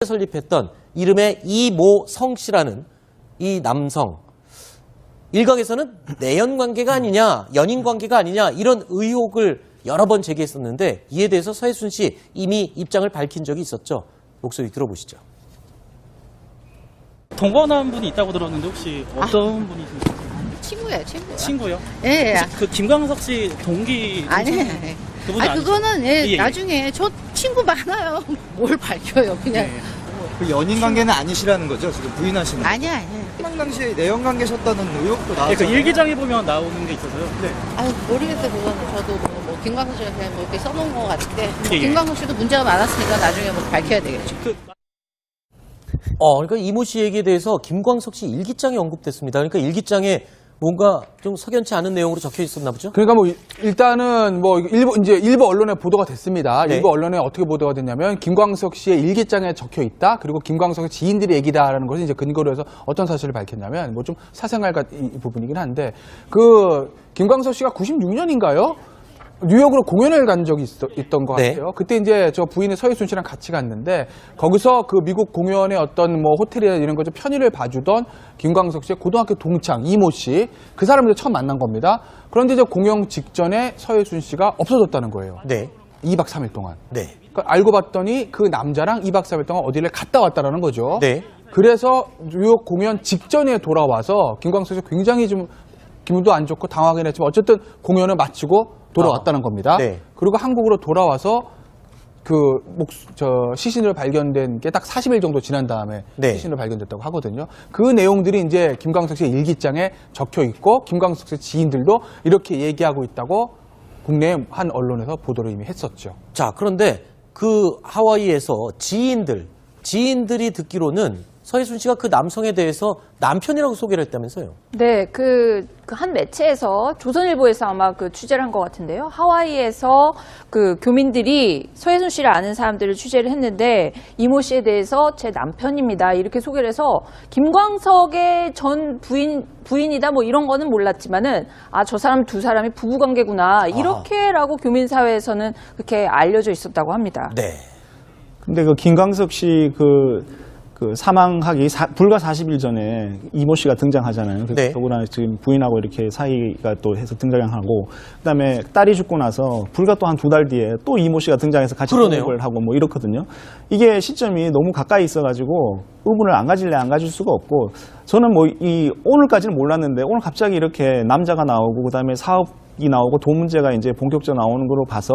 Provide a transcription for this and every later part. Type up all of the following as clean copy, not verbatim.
설립했던 이름의 이모성 씨라는 이 남성, 일각에서는 내연 관계가 아니냐, 연인 관계가 아니냐 이런 의혹을 여러 번 제기했었는데 이에 대해서 서해순 씨 이미 입장을 밝힌 적이 있었죠. 목소리 들어보시죠. 동거한 분이 있다고 들었는데 혹시 어떤 분이신가요? 친구예요, 친구. 친구요? 예, 예. 혹시 그 김광석 씨 동기? 아니, 그분이 아니죠? 그거는 예, 예, 예. 나중에 저 친구 많아요. 뭘 밝혀요, 그냥. 네. 그 연인 관계는 아니시라는 거죠? 지금 부인하시는 거. 아니야, 아니야. 사망 당시에 내연 관계셨다는 의혹도 예, 그 나왔잖아요. 일기장에 보면 나오는 게 있어서요. 네. 아유, 모르겠어요, 그거는. 저도 뭐 김광석 씨가 그냥 뭐 이렇게 써놓은 것 같은데. 예, 예. 김광석 씨도 문제가 많았으니까 나중에 뭐 밝혀야 되겠죠. 그러니까 이모 씨 얘기에 대해서 김광석 씨 일기장이 언급됐습니다. 그러니까 일기장에 뭔가 좀 석연치 않은 내용으로 적혀 있었나 보죠? 그러니까 뭐 일단은 뭐 일부 언론에 보도가 됐습니다. 네. 일부 언론에 어떻게 보도가 됐냐면 김광석 씨의 일기장에 적혀 있다. 그리고 김광석의 지인들의 얘기다라는 것을 이제 근거로 해서 어떤 사실을 밝혔냐면 뭐 좀 사생활 이 부분이긴 한데 그 김광석 씨가 96년인가요? 뉴욕으로 공연을 간 적이 있던 것 네. 같아요. 그때 이제 저 부인의 서해순 씨랑 같이 갔는데 거기서 그 미국 공연의 어떤 뭐 호텔이나 이런 거 좀 편의를 봐주던 김광석 씨의 고등학교 동창 이모 씨, 그 사람들 처음 만난 겁니다. 그런데 이제 공연 직전에 서해순 씨가 없어졌다는 거예요. 네. 2박 3일 동안. 네. 그러니까 알고 봤더니 그 남자랑 2박 3일 동안 어디를 갔다 왔다라는 거죠. 네. 그래서 뉴욕 공연 직전에 돌아와서 김광석 씨가 굉장히 좀 기분도 안 좋고 당황하긴 했지만 어쨌든 공연을 마치고 돌아왔다는 겁니다. 네. 그리고 한국으로 돌아와서 그 시신으로 발견된 게 딱 40일 정도 지난 다음에 네. 시신으로 발견됐다고 하거든요. 그 내용들이 이제 김광석 씨의 일기장에 적혀 있고 김광석 씨 지인들도 이렇게 얘기하고 있다고 국내 한 언론에서 보도를 이미 했었죠. 자, 그런데 그 하와이에서 지인들이 듣기로는 서해순 씨가 그 남성에 대해서 남편이라고 소개를 했다면서요? 네, 그 한 매체에서 조선일보에서 아마 그 취재를 한 것 같은데요. 하와이에서 그 교민들이 서해순 씨를 아는 사람들을 취재를 했는데 이모 씨에 대해서 제 남편입니다. 이렇게 소개를 해서 김광석의 전 부인이다 뭐 이런 거는 몰랐지만은 아, 저 사람 두 사람이 부부관계구나. 이렇게라고 교민사회에서는 그렇게 알려져 있었다고 합니다. 네. 근데 그 김광석 씨 그 사망하기 불과 40일 전에 이모 씨가 등장하잖아요. 네. 더구나 지금 부인하고 이렇게 사이가 또 해서 등장하고, 그다음에 딸이 죽고 나서 불과 또 한 2달 뒤에 또 이모 씨가 등장해서 같이 통역을 하고 뭐 이렇거든요. 이게 시점이 너무 가까이 있어가지고 의문을 안 가질래 안 가질 수가 없고, 저는 뭐 오늘까지는 몰랐는데 오늘 갑자기 이렇게 남자가 나오고 그다음에 사업이 나오고 돈 문제가 이제 본격적으로 나오는 걸로 봐서.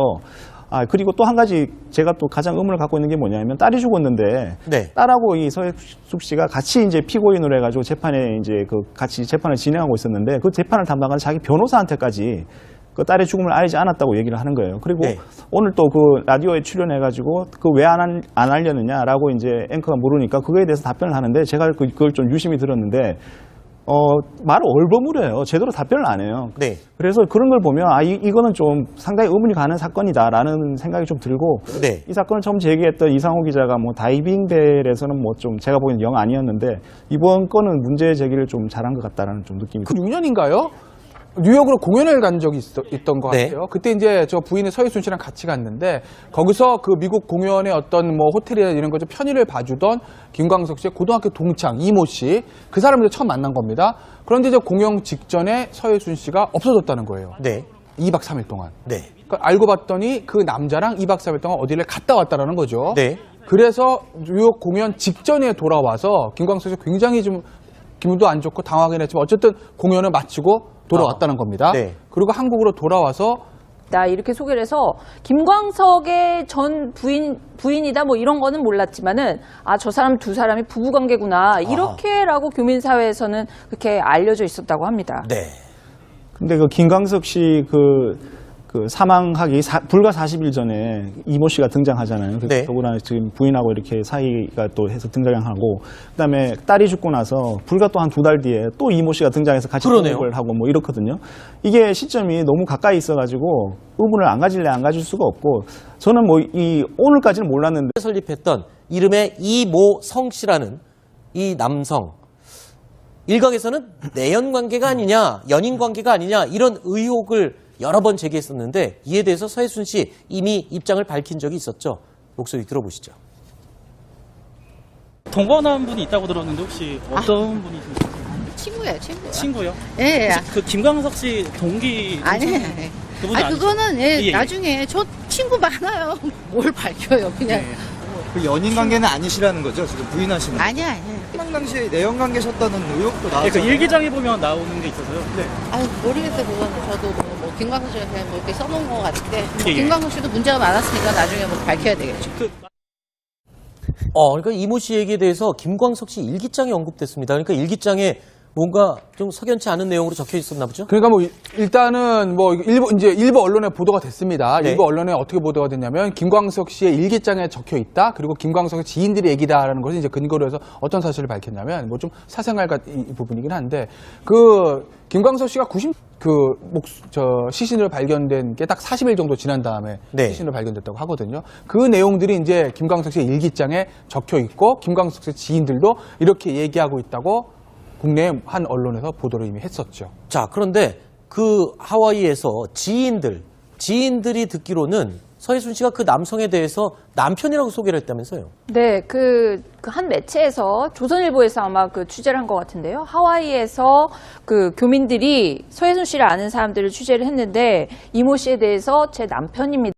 그리고 또 한 가지 제가 또 가장 의문을 갖고 있는 게 뭐냐면 딸이 죽었는데 네. 딸하고 이 서해숙 씨가 같이 이제 피고인으로 해가지고 재판에 이제 같이 재판을 진행하고 있었는데 그 재판을 담당하는 자기 변호사한테까지 그 딸의 죽음을 알지 않았다고 얘기를 하는 거예요. 그리고 네. 오늘 또 그 라디오에 출연해가지고 그 왜 안 알렸느냐라고 이제 앵커가 물으니까 그거에 대해서 답변을 하는데 제가 그걸 좀 유심히 들었는데 말을 얼버무려요. 제대로 답변을 안 해요. 네. 그래서 그런 걸 보면 이거는 좀 상당히 의문이 가는 사건이다라는 생각이 좀 들고, 네. 이 사건을 처음 제기했던 이상호 기자가 뭐 다이빙벨에서는 뭐 좀 제가 보기엔 영 아니었는데 이번 건은 문제 제기를 좀 잘한 것 같다라는 좀 느낌이 그 6년인가요? 뉴욕으로 공연을 간 적이 있던 것 네. 같아요. 그때 이제 저 부인의 서해순 씨랑 같이 갔는데 거기서 그 미국 공연의 어떤 뭐 호텔이나 이런 거 좀 편의를 봐주던 김광석 씨의 고등학교 동창 이모 씨, 그 사람들 처음 만난 겁니다. 그런데 이제 공연 직전에 서해순 씨가 없어졌다는 거예요. 네. 2박 3일 동안. 네. 그러니까 알고 봤더니 그 남자랑 2박 3일 동안 어디를 갔다 왔다라는 거죠. 네. 그래서 뉴욕 공연 직전에 돌아와서 김광석 씨가 굉장히 좀 기분도 안 좋고 당황하긴 했지만 어쨌든 공연을 마치고 돌아왔다는 겁니다. 네. 그리고 한국으로 돌아와서 나 이렇게 소개를 해서 김광석의 전 부인이다 뭐 이런 거는 몰랐지만은 아, 저 사람 두 사람이 부부관계구나. 이렇게라고 교민사회에서는 그렇게 알려져 있었다고 합니다. 네. 근데 그 김광석 씨 그 사망하기 불과 40일 전에 이모 씨가 등장하잖아요. 네. 더구나 지금 부인하고 이렇게 사이가 또 해서 등장하고, 그다음에 딸이 죽고 나서 불과 또 한 2달 뒤에 또 이모 씨가 등장해서 같이 통역을 하고 뭐 이렇거든요. 이게 시점이 너무 가까이 있어가지고 의문을 안 가질래 안 가질 수가 없고, 저는 뭐 오늘까지는 몰랐는데 설립했던 이름의 이모성 씨라는 이 남성, 일각에서는 내연 관계가 아니냐, 연인 관계가 아니냐 이런 의혹을 여러 번 제기했었는데 이에 대해서 서해순 씨 이미 입장을 밝힌 적이 있었죠. 목소리 들어보시죠. 동거한 분이 있다고 들었는데 혹시 어떤 분이신가요? 친구예요, 친구. 친구요? 예, 예. 혹시 그 김광석 씨 동기 아니, 그분이 아니 그거는 예, 예, 예. 나중에 저 친구 많아요. 뭘 밝혀요, 그냥. 그 연인 관계는 아니시라는 거죠? 지금 부인하시는. 아니야, 아니야. 신랑 당시에 내연 관계셨다는 의혹도 예, 그 나왔잖아요. 일기장에 보면 나오는 게 있어서요. 네. 아유, 모르겠어요, 그거는. 저도 뭐 김광석 씨가 그냥 뭐 이렇게 써놓은 것 같은데. 예, 예. 김광석 씨도 문제가 많았으니까 나중에 뭐 밝혀야 되겠죠. 그러니까 이모 씨 얘기에 대해서 김광석 씨 일기장이 언급됐습니다. 그러니까 일기장에 뭔가 좀 석연치 않은 내용으로 적혀 있었나 보죠? 그러니까 뭐 일단은 뭐 일부 언론에 보도가 됐습니다. 네. 일부 언론에 어떻게 보도가 됐냐면 김광석 씨의 일기장에 적혀 있다. 그리고 김광석의 지인들의 얘기다라는 것을 이제 근거로 해서 어떤 사실을 밝혔냐면 뭐 좀 사생활 같은 부분이긴 한데 그 김광석 씨가 시신으로 발견된 게 딱 40일 정도 지난 다음에 네. 시신으로 발견됐다고 하거든요. 그 내용들이 이제 김광석 씨의 일기장에 적혀 있고 김광석 씨의 지인들도 이렇게 얘기하고 있다고 국내 한 언론에서 보도를 이미 했었죠. 자, 그런데 그 하와이에서 지인들이 듣기로는 서혜순 씨가 그 남성에 대해서 남편이라고 소개를 했다면서요? 네, 그 한 매체에서 조선일보에서 아마 그 취재를 한 것 같은데요. 하와이에서 그 교민들이 서혜순 씨를 아는 사람들을 취재를 했는데 이모 씨에 대해서 제 남편입니다.